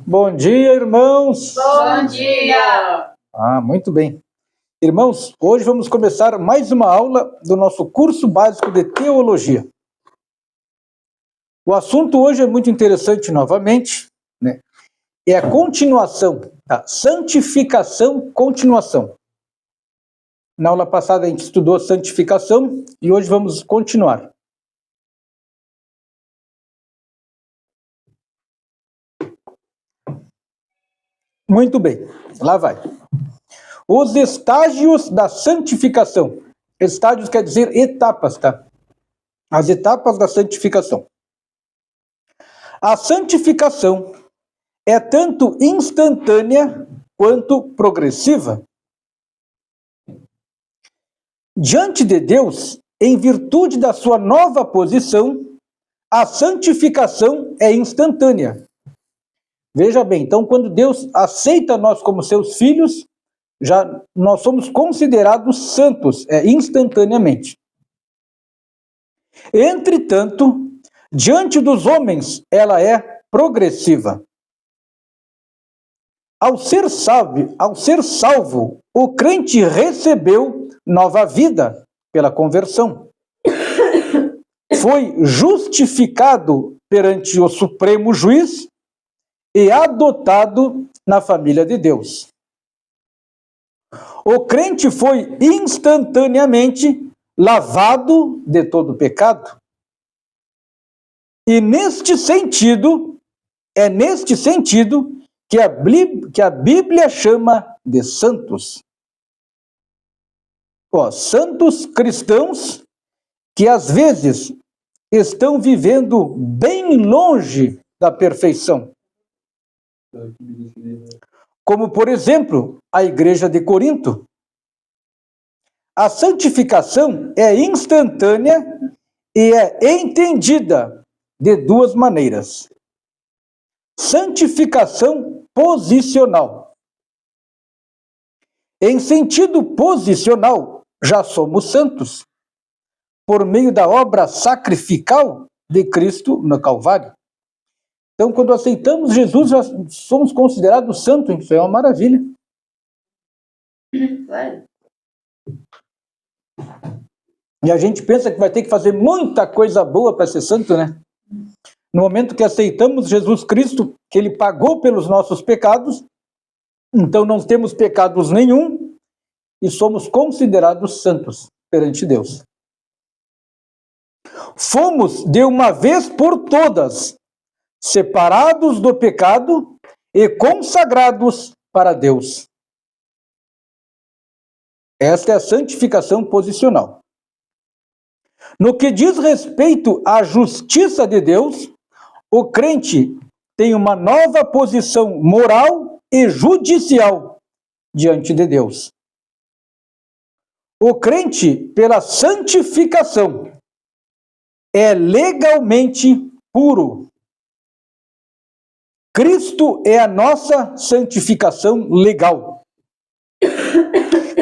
Bom dia, irmãos! Bom dia! Muito bem. Irmãos, hoje vamos começar mais uma aula do nosso curso básico de teologia. O assunto hoje é muito interessante novamente, né? É a continuação, a santificação, continuação. Na aula passada a gente estudou santificação e hoje vamos continuar. Muito bem, lá vai. Os estágios da santificação. Estágios quer dizer etapas, tá? As etapas da santificação. A santificação é tanto instantânea quanto progressiva. Diante de Deus, em virtude da sua nova posição, a santificação é instantânea. Veja bem, então quando Deus aceita nós como seus filhos, nós somos considerados santos, instantaneamente. Entretanto, diante dos homens, ela é progressiva. Ao ser salvo, o crente recebeu nova vida pela conversão. Foi justificado perante o Supremo Juiz e adotado na família de Deus. O crente foi instantaneamente lavado de todo pecado. E é neste sentido que a Bíblia chama de santos. Santos cristãos que às vezes estão vivendo bem longe da perfeição. Como, por exemplo, a igreja de Corinto. A santificação é instantânea e é entendida de duas maneiras. Santificação posicional. Em sentido posicional, já somos santos, por meio da obra sacrificial de Cristo no Calvário. Então, quando aceitamos Jesus, já somos considerados santos. Isso é uma maravilha. E a gente pensa que vai ter que fazer muita coisa boa para ser santo, né? No momento que aceitamos Jesus Cristo, que Ele pagou pelos nossos pecados, então não temos pecados nenhum e somos considerados santos perante Deus. Fomos, de uma vez por todas, separados do pecado e consagrados para Deus. Esta é a santificação posicional. No que diz respeito à justiça de Deus, o crente tem uma nova posição moral e judicial diante de Deus. O crente, pela santificação, é legalmente puro. Cristo é a nossa santificação legal.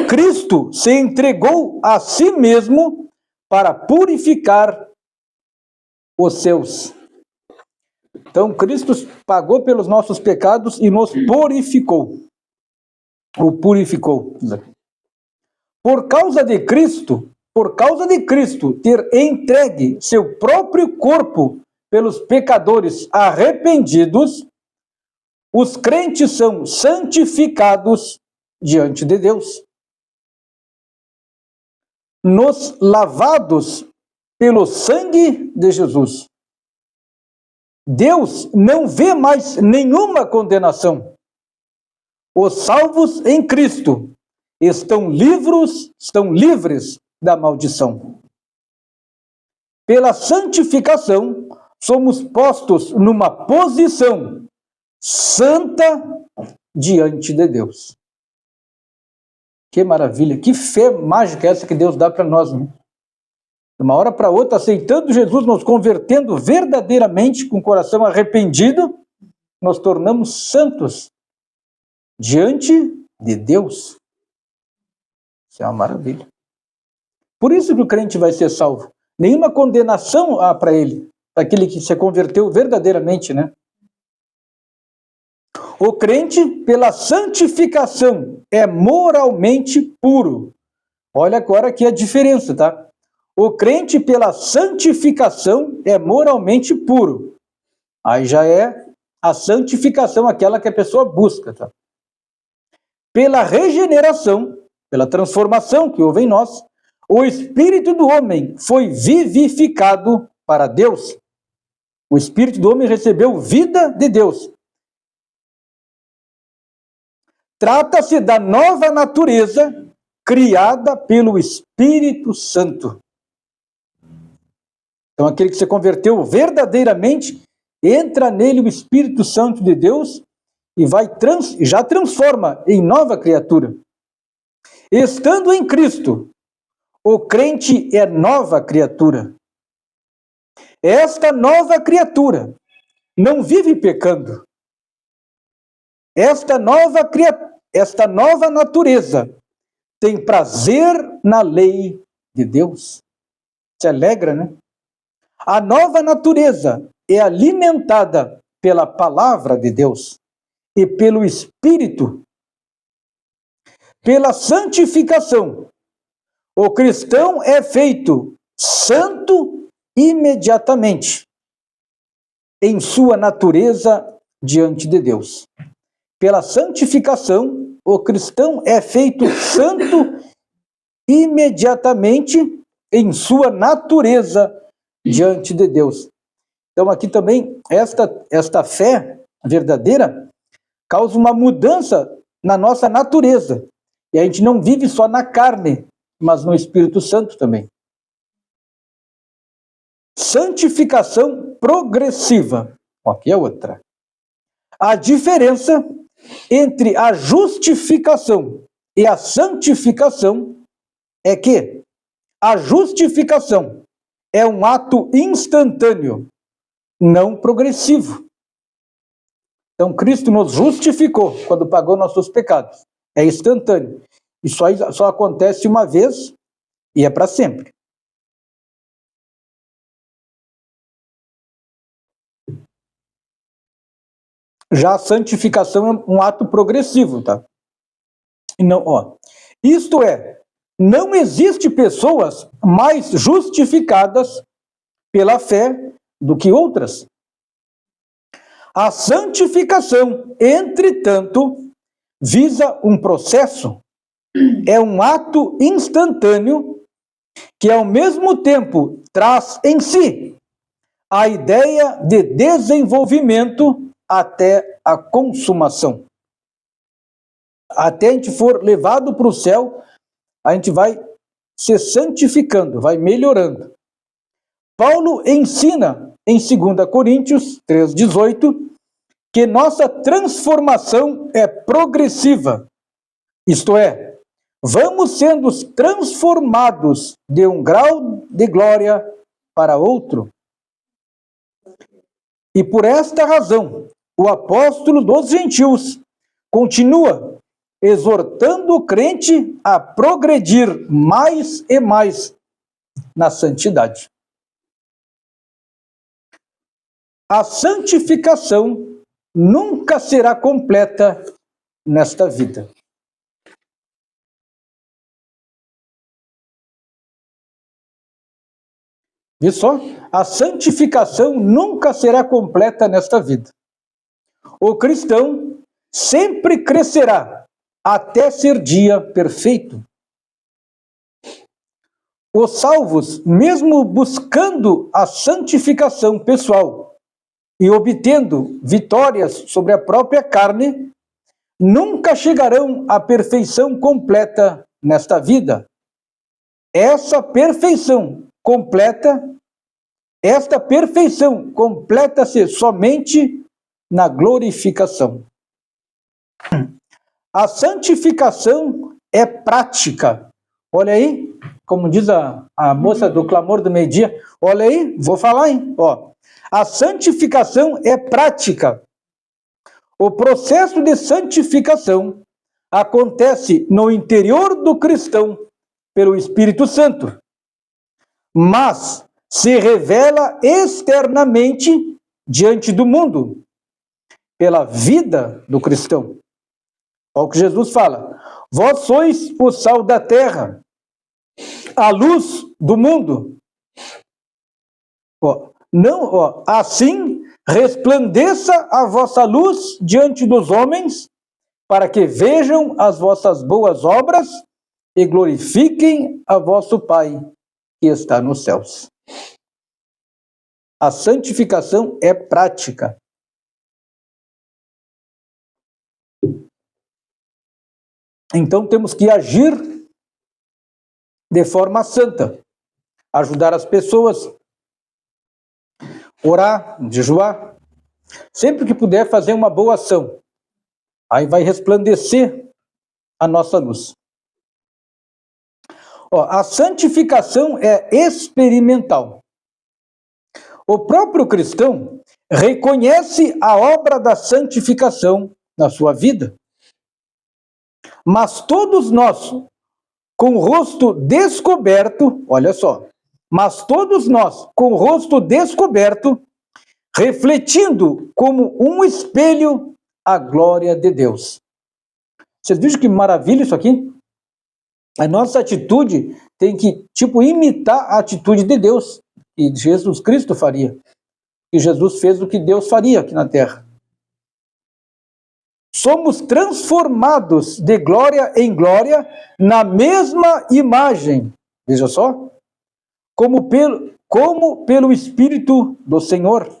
Cristo se entregou a si mesmo para purificar os seus. Então, Cristo pagou pelos nossos pecados e nos purificou. O purificou. Por causa de Cristo ter entregue seu próprio corpo pelos pecadores arrependidos, os crentes são santificados diante de Deus. Nos lavados pelo sangue de Jesus. Deus não vê mais nenhuma condenação. Os salvos em Cristo estão livres da maldição. Pela santificação, somos postos numa posição santa diante de Deus. Que maravilha, que fé mágica é essa que Deus dá para nós, né? De uma hora para outra, aceitando Jesus, nos convertendo verdadeiramente com o coração arrependido, nos tornamos santos diante de Deus. Isso é uma maravilha. Por isso que o crente vai ser salvo. Nenhuma condenação há para ele, para aquele que se converteu verdadeiramente, né? O crente, pela santificação, é moralmente puro. Olha agora aqui a diferença, tá? O crente, pela santificação, é moralmente puro. Aí já é a santificação, aquela que a pessoa busca, tá? Pela regeneração, pela transformação que houve em nós, o espírito do homem foi vivificado para Deus. O espírito do homem recebeu vida de Deus. Trata-se da nova natureza criada pelo Espírito Santo. Então, aquele que se converteu verdadeiramente, entra nele o Espírito Santo de Deus e já transforma em nova criatura. Estando em Cristo, o crente é nova criatura. Esta nova criatura não vive pecando. Esta nova natureza tem prazer na lei de Deus. Se alegra, né? A nova natureza é alimentada pela palavra de Deus e pelo Espírito. Pela santificação, o cristão é feito santo imediatamente em sua natureza diante de Deus. Pela santificação, o cristão é feito santo imediatamente em sua natureza diante de Deus. Então aqui também, esta fé verdadeira causa uma mudança na nossa natureza. E a gente não vive só na carne, mas no Espírito Santo também. Santificação progressiva. Aqui é outra. A diferença entre a justificação e a santificação é que a justificação é um ato instantâneo, não progressivo. Então, Cristo nos justificou quando pagou nossos pecados. É instantâneo. Isso aí só acontece uma vez e é para sempre. Já a santificação é um ato progressivo, tá? Não, isto é, não existe pessoas mais justificadas pela fé do que outras. A santificação, entretanto, visa um processo, é um ato instantâneo que, ao mesmo tempo, traz em si a ideia de desenvolvimento até a consumação. Até a gente for levado para o céu, a gente vai se santificando, vai melhorando. Paulo ensina em 2 Coríntios 3,18 que nossa transformação é progressiva. Isto é, vamos sendo transformados de um grau de glória para outro. E por esta razão, o apóstolo dos gentios continua exortando o crente a progredir mais e mais na santidade. A santificação nunca será completa nesta vida. Viu só? A santificação nunca será completa nesta vida. O cristão sempre crescerá até ser dia perfeito. Os salvos, mesmo buscando a santificação pessoal e obtendo vitórias sobre a própria carne, nunca chegarão à perfeição completa nesta vida. Esta perfeição completa-se somente na glorificação. A santificação é prática. Olha aí, como diz a moça do clamor do meio-dia, olha aí, vou falar, hein? A santificação é prática. O processo de santificação acontece no interior do cristão pelo Espírito Santo, mas se revela externamente diante do mundo pela vida do cristão. Olha o que Jesus fala: vós sois o sal da terra, a luz do mundo. Assim resplandeça a vossa luz diante dos homens, para que vejam as vossas boas obras e glorifiquem a vosso Pai que está nos céus. A santificação é prática. Então temos que agir de forma santa, ajudar as pessoas, orar, jejuar, sempre que puder fazer uma boa ação. Aí vai resplandecer a nossa luz. A santificação é experimental. O próprio cristão reconhece a obra da santificação na sua vida. Mas todos nós, com o rosto descoberto, olha só, mas todos nós, com o rosto descoberto, refletindo como um espelho a glória de Deus. Vocês viram que maravilha isso aqui? A nossa atitude tem que, imitar a atitude de Deus, que Jesus Cristo faria. E Jesus fez o que Deus faria aqui na terra. Somos transformados de glória em glória na mesma imagem, veja só, como pelo Espírito do Senhor.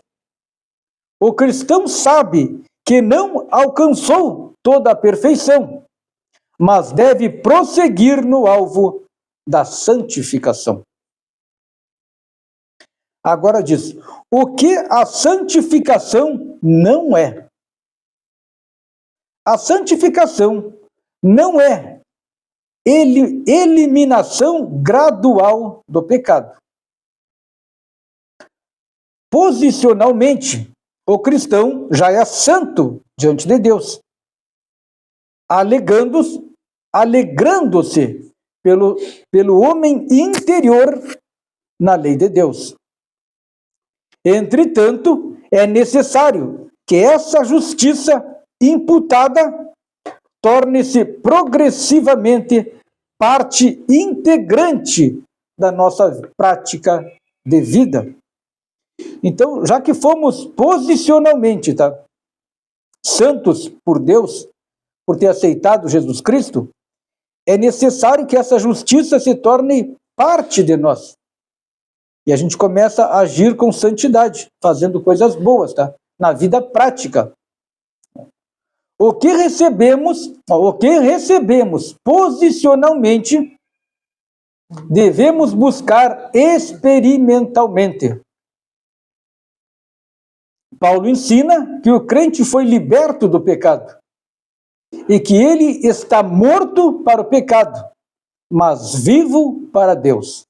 O cristão sabe que não alcançou toda a perfeição, mas deve prosseguir no alvo da santificação. Agora diz, o que a santificação não é? A santificação não é eliminação gradual do pecado. Posicionalmente, o cristão já é santo diante de Deus, alegrando-se pelo homem interior na lei de Deus. Entretanto, é necessário que essa justiça imputada torne-se progressivamente parte integrante da nossa prática de vida. Então, já que fomos posicionalmente, santos por Deus, por ter aceitado Jesus Cristo, é necessário que essa justiça se torne parte de nós. E a gente começa a agir com santidade, fazendo coisas boas, na vida prática. O que recebemos posicionalmente, devemos buscar experimentalmente. Paulo ensina que o crente foi liberto do pecado e que ele está morto para o pecado, mas vivo para Deus.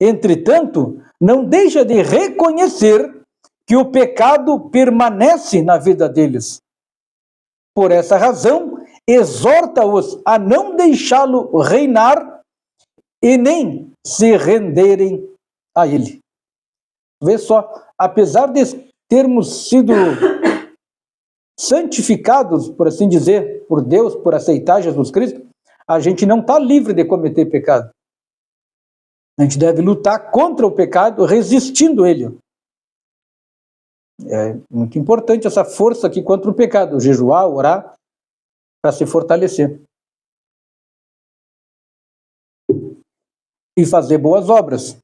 Entretanto, não deixa de reconhecer que o pecado permanece na vida deles. Por essa razão, exorta-os a não deixá-lo reinar e nem se renderem a ele. Vê só, apesar de termos sido santificados, por assim dizer, por Deus, por aceitar Jesus Cristo, a gente não está livre de cometer pecado. A gente deve lutar contra o pecado, resistindo ele. É muito importante essa força aqui contra o pecado, jejuar, orar, para se fortalecer. E fazer boas obras.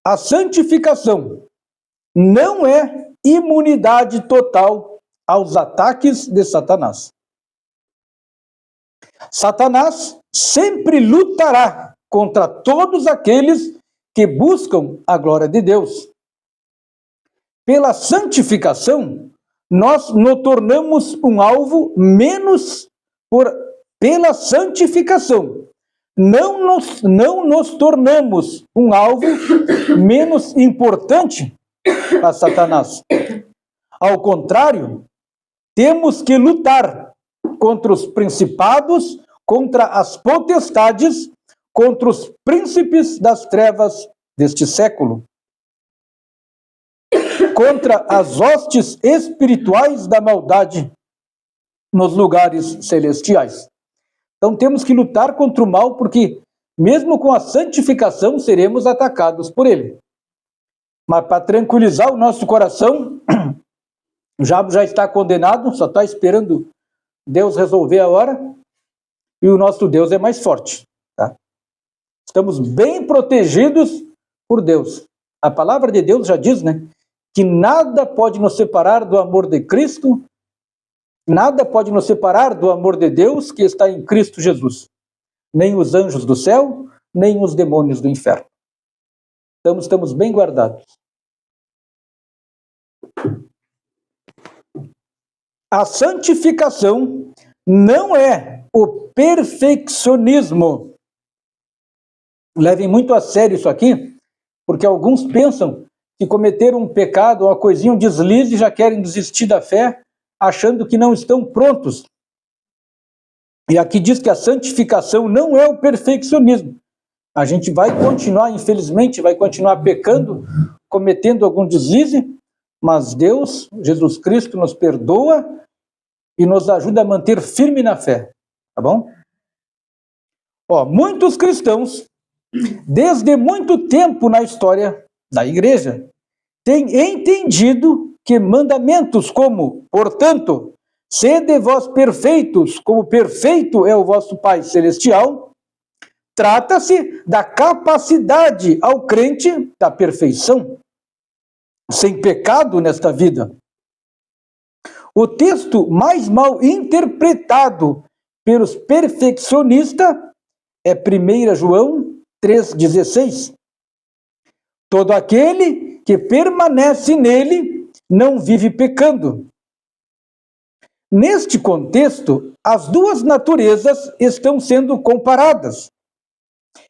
A santificação não é imunidade total aos ataques de Satanás. Satanás sempre lutará contra todos aqueles que buscam a glória de Deus. Pela santificação, nós nos tornamos um alvo pela santificação. Não nos tornamos um alvo menos importante para Satanás. Ao contrário, temos que lutar contra os principados, contra as potestades, contra os príncipes das trevas deste século. contra as hostes espirituais da maldade nos lugares celestiais. Então temos que lutar contra o mal, porque mesmo com a santificação seremos atacados por ele. Mas para tranquilizar o nosso coração, o diabo já está condenado, só está esperando Deus resolver a hora, e o nosso Deus é mais forte. Tá? Estamos bem protegidos por Deus. A palavra de Deus já diz, né, que nada pode nos separar do amor de Cristo, nada pode nos separar do amor de Deus que está em Cristo Jesus. Nem os anjos do céu, nem os demônios do inferno. Então estamos bem guardados. A santificação não é o perfeccionismo. Levem muito a sério isso aqui, porque alguns pensam que cometeram um pecado, uma coisinha, um deslize, e já querem desistir da fé, achando que não estão prontos. E aqui diz que a santificação não é o perfeccionismo. A gente vai continuar, infelizmente, vai continuar pecando, cometendo algum deslize, mas Deus, Jesus Cristo, nos perdoa e nos ajuda a manter firme na fé. Tá bom? Muitos cristãos, desde muito tempo na história da igreja, têm entendido que mandamentos como, portanto, sede vós perfeitos, como perfeito é o vosso Pai Celestial, trata-se da capacidade ao crente da perfeição, sem pecado nesta vida. O texto mais mal interpretado pelos perfeccionistas é 1 João 3,16. Todo aquele que permanece nele não vive pecando. Neste contexto, as duas naturezas estão sendo comparadas.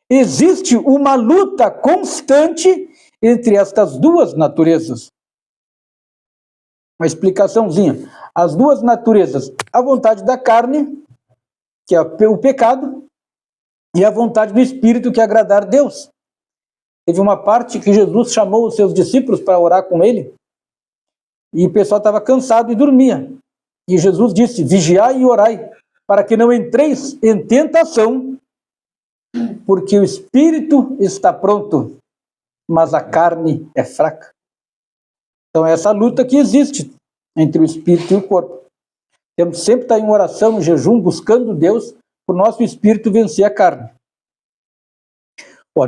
Existe uma luta constante entre estas duas naturezas. Uma explicaçãozinha. As duas naturezas, a vontade da carne, que é o pecado, e a vontade do Espírito, que é agradar a Deus. Teve uma parte que Jesus chamou os seus discípulos para orar com ele, e o pessoal estava cansado e dormia. E Jesus disse, vigiai e orai, para que não entreis em tentação, porque o Espírito está pronto, mas a carne é fraca. Então é essa luta que existe entre o Espírito e o corpo. Temos sempre que estar em oração, em jejum, buscando Deus, para o nosso Espírito vencer a carne.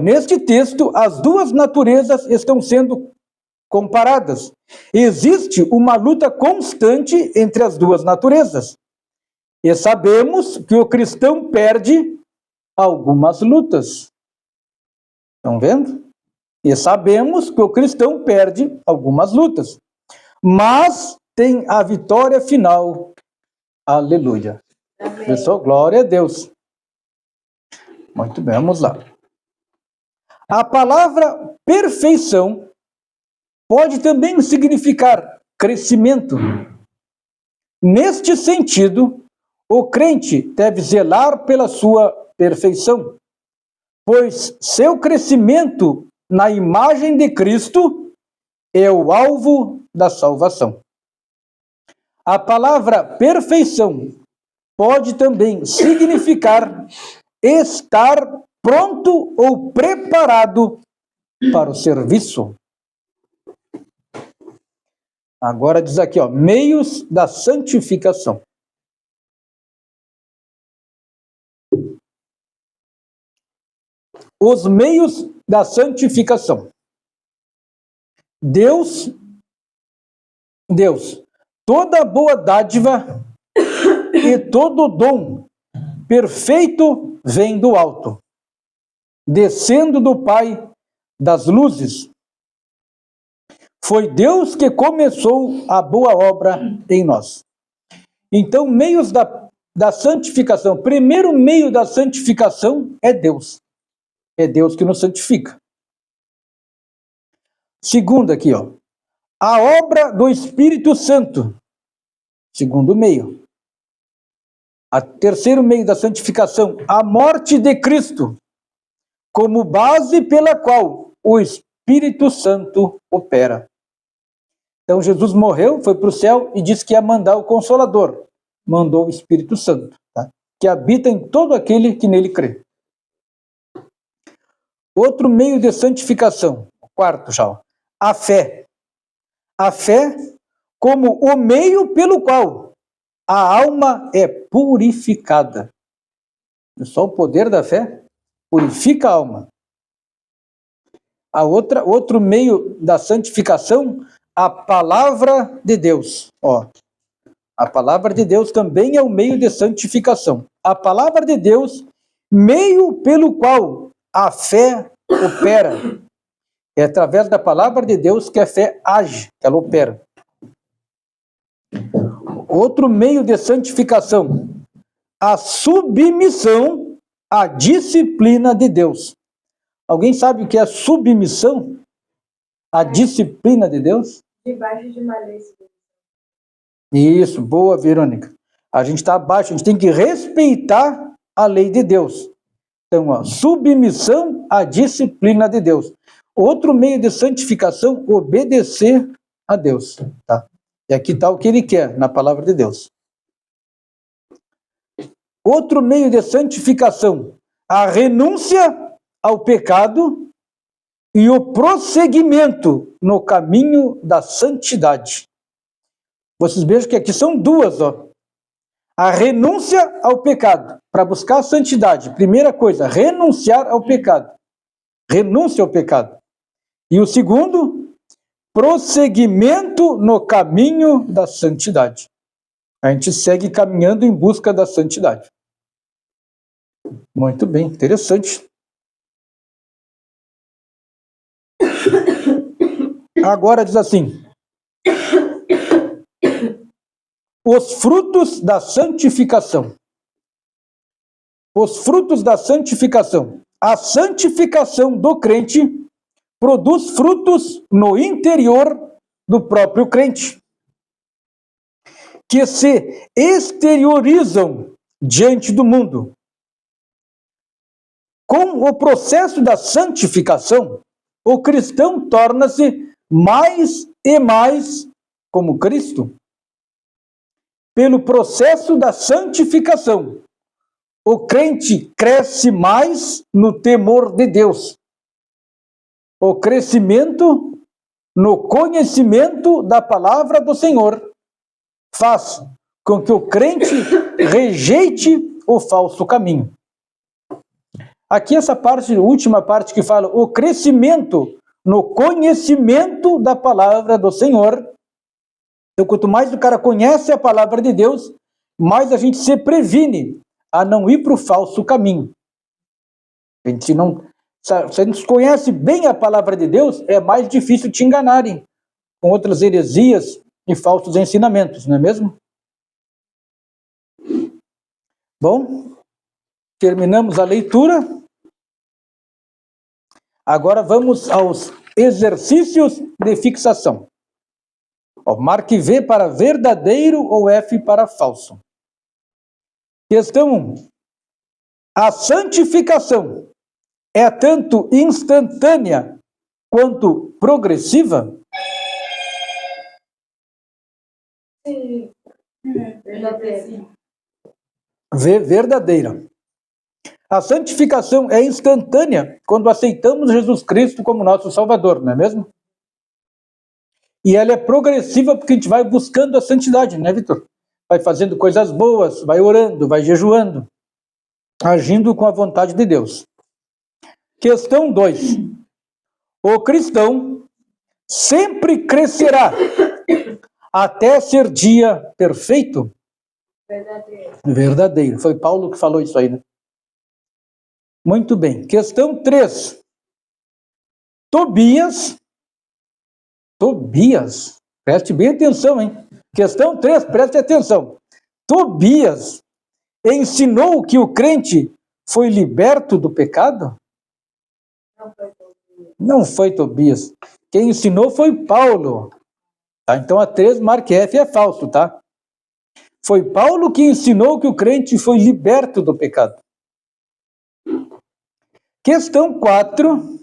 Neste texto, as duas naturezas estão sendo comparadas. Existe uma luta constante entre as duas naturezas. E sabemos que o cristão perde algumas lutas. Estão vendo? E sabemos que o cristão perde algumas lutas. Mas tem a vitória final. Aleluia. Amém. Pessoal, glória a Deus. Muito bem, vamos lá. A palavra perfeição pode também significar crescimento. Neste sentido, o crente deve zelar pela sua perfeição, pois seu crescimento na imagem de Cristo é o alvo da salvação. A palavra perfeição pode também significar estar pronto ou preparado para o serviço. Agora diz aqui, meios da santificação. Os meios da santificação. Deus, toda boa dádiva e todo dom perfeito vem do alto, descendo do Pai das luzes. Foi Deus que começou a boa obra em nós. Então, meios da santificação. Primeiro meio da santificação é Deus. É Deus que nos santifica. Segundo aqui, a obra do Espírito Santo. Segundo meio. Terceiro meio da santificação, a morte de Cristo, como base pela qual o Espírito Santo opera. Então Jesus morreu, foi para o céu e disse que ia mandar o Consolador. Mandou o Espírito Santo, tá? Que habita em todo aquele que nele crê. Outro meio de santificação, quarto já, a fé. A fé como o meio pelo qual a alma é purificada. Só o poder da fé purifica a alma. Outro meio da santificação, a palavra de Deus. A palavra de Deus também é o meio de santificação. A palavra de Deus, meio pelo qual a fé opera. É através da palavra de Deus que a fé age, que ela opera. Outro meio de santificação, a submissão à disciplina de Deus. Alguém sabe o que é submissão à disciplina de Deus? Debaixo de uma lei. Isso, boa, Verônica. A gente está abaixo, a gente tem que respeitar a lei de Deus. Então, submissão à disciplina de Deus. Outro meio de santificação, obedecer a Deus. Tá? E aqui está o que ele quer na palavra de Deus. Outro meio de santificação, a renúncia ao pecado e o prosseguimento no caminho da santidade. Vocês vejam que aqui são duas, A renúncia ao pecado, para buscar a santidade. Primeira coisa, renunciar ao pecado. Renúncia ao pecado. E o segundo, prosseguimento no caminho da santidade. A gente segue caminhando em busca da santidade. Muito bem, interessante. Agora diz assim: os frutos da santificação. Os frutos da santificação. A santificação do crente produz frutos no interior do próprio crente, que se exteriorizam diante do mundo. Com o processo da santificação, o cristão torna-se mais e mais como Cristo. Pelo processo da santificação, o crente cresce mais no temor de Deus. O crescimento no conhecimento da palavra do Senhor faz com que o crente rejeite o falso caminho. Aqui essa parte, última parte que fala o crescimento no conhecimento da palavra do Senhor. Então, quanto mais o cara conhece a palavra de Deus, mais a gente se previne a não ir para o falso caminho. Se a gente conhece bem a palavra de Deus, é mais difícil te enganarem com outras heresias e falsos ensinamentos, não é mesmo? Bom, terminamos a leitura. Agora vamos aos exercícios de fixação. Marque V para verdadeiro ou F para falso. Questão 1. A santificação é tanto instantânea quanto progressiva? Sim. Verdadeira. V, verdadeira. A santificação é instantânea quando aceitamos Jesus Cristo como nosso Salvador, não é mesmo? E ela é progressiva porque a gente vai buscando a santidade, né, Vitor? Vai fazendo coisas boas, vai orando, vai jejuando, agindo com a vontade de Deus. Questão 2. O cristão sempre crescerá até ser dia perfeito? Verdadeiro. Verdadeiro. Foi Paulo que falou isso aí, né? Muito bem. Questão 3. Tobias, preste bem atenção, hein? Questão 3, preste atenção. Tobias ensinou que o crente foi liberto do pecado? Não foi Tobias. Quem ensinou foi Paulo. Tá? Então a 3, marque F, é falso, tá? Foi Paulo que ensinou que o crente foi liberto do pecado. Questão 4.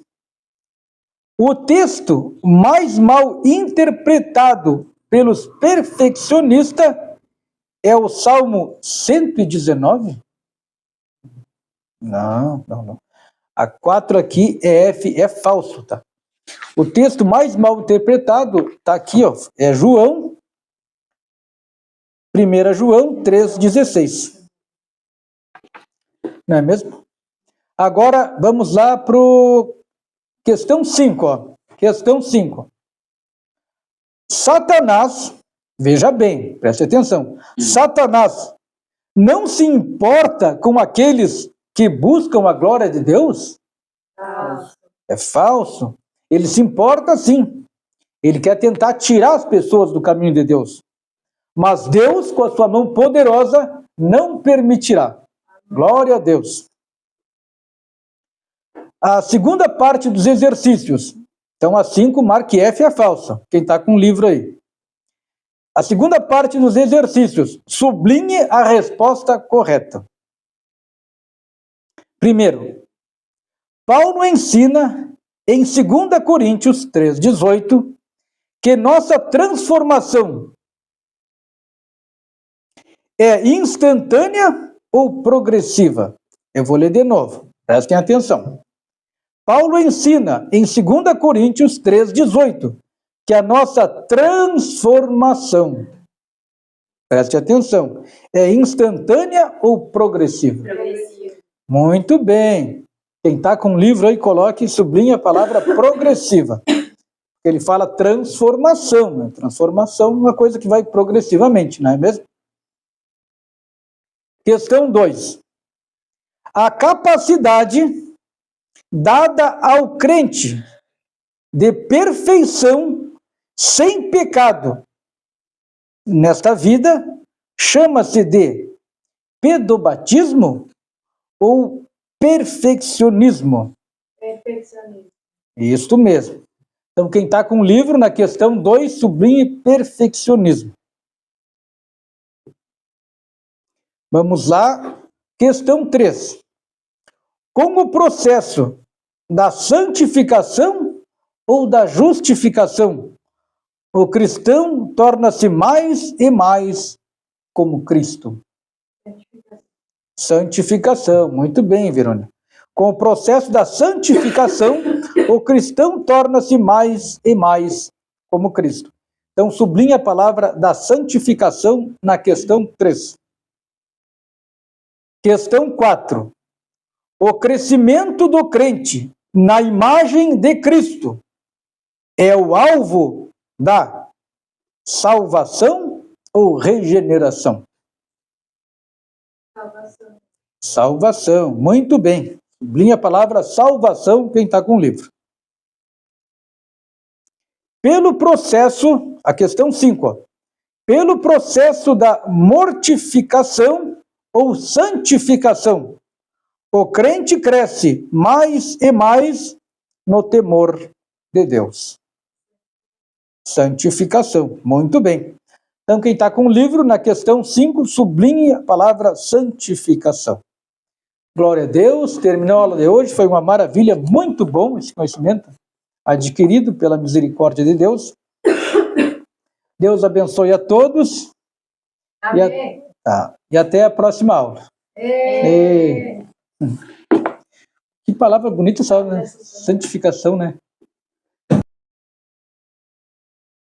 O texto mais mal interpretado pelos perfeccionistas é o Salmo 119? Não. A 4 aqui é F, é falso, tá? O texto mais mal interpretado está aqui, ó, é João, 1 João 3,16. Não é mesmo? Agora, vamos lá para questão 5, ó. Questão 5. Satanás, veja bem, preste atenção. Satanás não se importa com aqueles que buscam a glória de Deus? É falso. Ele se importa sim. Ele quer tentar tirar as pessoas do caminho de Deus. Mas Deus, com a sua mão poderosa, não permitirá. Glória a Deus. A segunda parte dos exercícios. Então, a 5, marque F é falsa. Quem está com o livro aí. A segunda parte dos exercícios. Sublinhe a resposta correta. Primeiro, Paulo ensina em 2 Coríntios 3,18 que nossa transformação é instantânea ou progressiva? Eu vou ler de novo, prestem atenção. Paulo ensina em 2 Coríntios 3,18 que a nossa transformação, preste atenção, é instantânea ou progressiva? Progressivo. Muito bem. Quem está com o livro aí, coloque e sublinhe a palavra progressiva. Ele fala transformação, né? Transformação é uma coisa que vai progressivamente, não é mesmo? Questão 2. A capacidade dada ao crente de perfeição sem pecado nesta vida chama-se de pedobatismo ou perfeccionismo? Perfeccionismo. Isso mesmo. Então, quem está com o livro, na questão 2, sublinhe perfeccionismo. Vamos lá. Questão 3. Com o processo da santificação ou da justificação, o cristão torna-se mais e mais como Cristo. Santificação. Muito bem, Verônica. Com o processo da santificação, o cristão torna-se mais e mais como Cristo. Então, sublinhe a palavra da santificação na questão 3. Questão 4. O crescimento do crente na imagem de Cristo é o alvo da salvação ou regeneração? Salvação. Salvação. Muito bem. Sublinhe a palavra salvação, quem está com o livro. Pelo processo, a questão 5, pelo processo da mortificação ou santificação, o crente cresce mais e mais no temor de Deus. Santificação. Muito bem. Então, quem está com o livro, na questão 5, sublinhe a palavra santificação. Glória a Deus, terminou a aula de hoje, foi uma maravilha, muito bom esse conhecimento adquirido pela misericórdia de Deus. Deus abençoe a todos. Amém. E até a próxima aula. Que palavra bonita essa, né? Santificação, né?